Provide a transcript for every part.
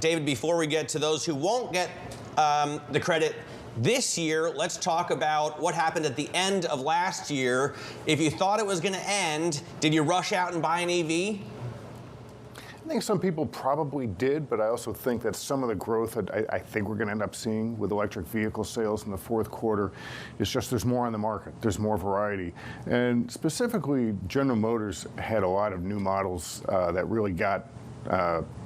David, before we get to those who won't get the credit this year, let's talk about what happened at the end of last year. If you thought it was going to end, did you rush out and buy an EV? I think some people probably did, but I also think that some of the growth that I think we're going to end up seeing with electric vehicle sales in the fourth quarter is just there's more on the market. There's more variety. And specifically, General Motors had a lot of new models that really got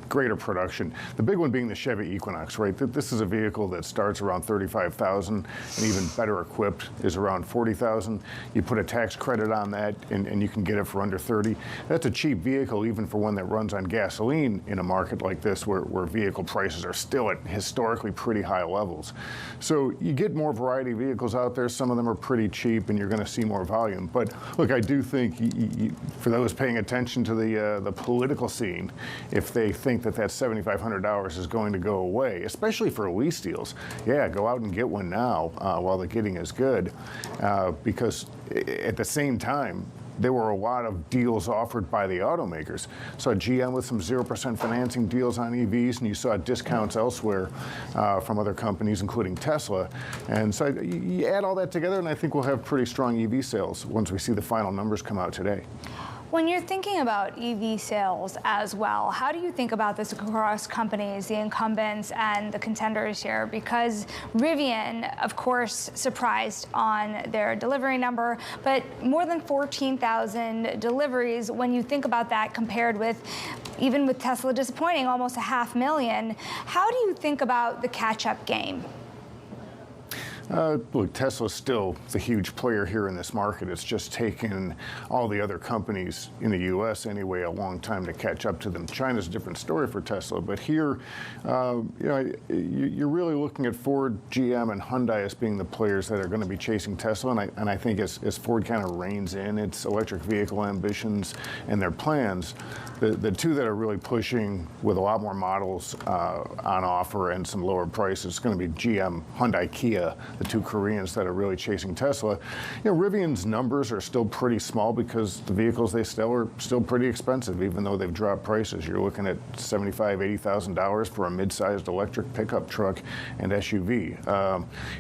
greater production. The big one being the Chevy Equinox, right? This is a vehicle that starts around $35,000 and even better equipped is around $40,000. You put a tax credit on that and you can get it for under $30,000. That's a cheap vehicle even for one that runs on gasoline in a market like this where vehicle prices are still at historically pretty high levels. So you get more variety of vehicles out there. Some of them are pretty cheap and you're going to see more volume. But look, I do think for those paying attention to the political scene, if they think that $7,500 is going to go away, especially for lease deals, yeah, go out and get one now while the getting is good, because at the same time, there were a lot of deals offered by the automakers. So GM with some 0% financing deals on EVs, and you saw discounts elsewhere from other companies, including Tesla. And so you add all that together, and I think we'll have pretty strong EV sales once we see the final numbers come out today. When you're thinking about EV sales as well, how do you think about this across companies, the incumbents and the contenders here? Because Rivian, of course, surprised on their delivery number, but more than 14,000 deliveries. When you think about that compared with, even with Tesla disappointing, almost 500,000, how do you think about the catch-up game? Look, Tesla's still the huge player here in this market. It's just taken all the other companies in the U.S. anyway a long time to catch up to them. China's a different story for Tesla, but here, you're really looking at Ford, GM, and Hyundai as being the players that are going to be chasing Tesla. And I think as Ford kind of reins in its electric vehicle ambitions and their plans, the two that are really pushing with a lot more models on offer and some lower prices is going to be GM, Hyundai, Kia, the two Koreans that are really chasing Tesla. Rivian's numbers are still pretty small because the vehicles they sell are still pretty expensive, even though they've dropped prices. You're looking at $75,000, $80,000 for a mid-sized electric pickup truck and SUV.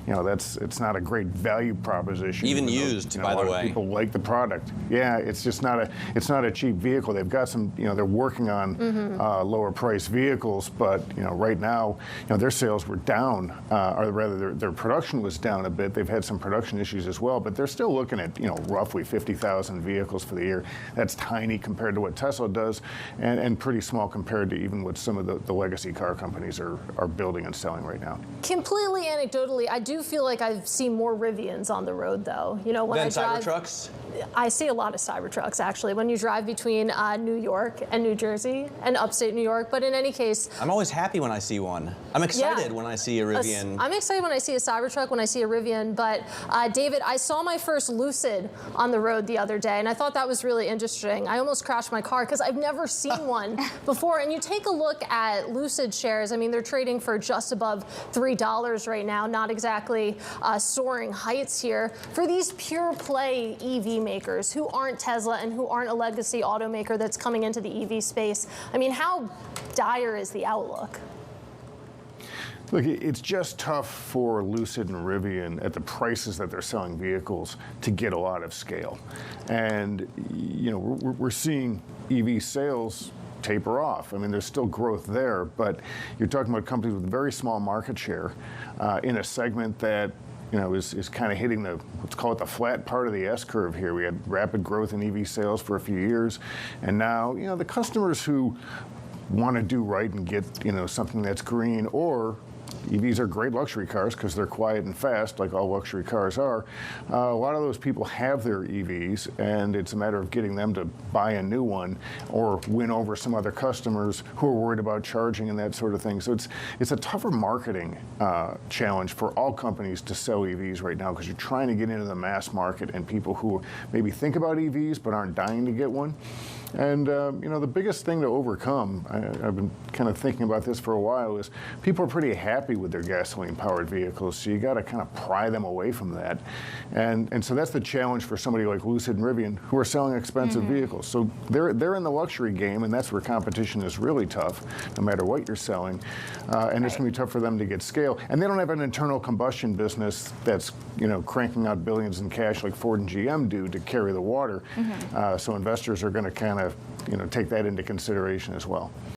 It's not a great value proposition. Even used, by the way. People like the product. Yeah, it's just not a cheap vehicle. They've got some, they're working on lower price vehicles, but right now, their sales were down, or rather their production was down a bit. They've had some production issues as well, but they're still looking at roughly 50,000 vehicles for the year. That's tiny compared to what Tesla does, and pretty small compared to even what some of the legacy car companies are building and selling right now. Completely anecdotally, I do feel like I've seen more Rivians on the road, though. When I drive, Cybertrucks? I see a lot of Cybertrucks, actually, when you drive between New York and New Jersey and upstate New York. But in any case, I'm always happy when I see one. I'm excited when I see a Rivian. I'm excited when I see a Cybertruck, when I see a Rivian. But David, I saw my first Lucid on the road the other day, and I thought that was really interesting. I almost crashed my car because I've never seen one before. And you take a look at Lucid shares. I mean, they're trading for just above $3 right now. Not exactly soaring heights here for these pure play EV makers who aren't Tesla and who aren't a legacy automaker that's coming into the EV space. I mean, how dire is the outlook? Look, it's just tough for Lucid and Rivian at the prices that they're selling vehicles to get a lot of scale. And, we're seeing EV sales taper off. I mean, there's still growth there, but you're talking about companies with very small market share in a segment that is kind of hitting let's call it the flat part of the S-curve here. We had rapid growth in EV sales for a few years, and now, the customers who want to do right and get, something that's green, or EVs are great luxury cars because they're quiet and fast, like all luxury cars are. A lot of those people have their EVs, and it's a matter of getting them to buy a new one or win over some other customers who are worried about charging and that sort of thing. So it's a tougher marketing challenge for all companies to sell EVs right now because you're trying to get into the mass market and people who maybe think about EVs but aren't dying to get one. And the biggest thing to overcome, I've been kind of thinking about this for a while, is people are pretty happy with their gasoline-powered vehicles, so you got to kind of pry them away from that. And so that's the challenge for somebody like Lucid and Rivian, who are selling expensive vehicles. So they're in the luxury game, and that's where competition is really tough, no matter what you're selling. And it's going to be tough for them to get scale. And they don't have an internal combustion business that's cranking out billions in cash like Ford and GM do to carry the water. So investors are going to kind of take that into consideration as well.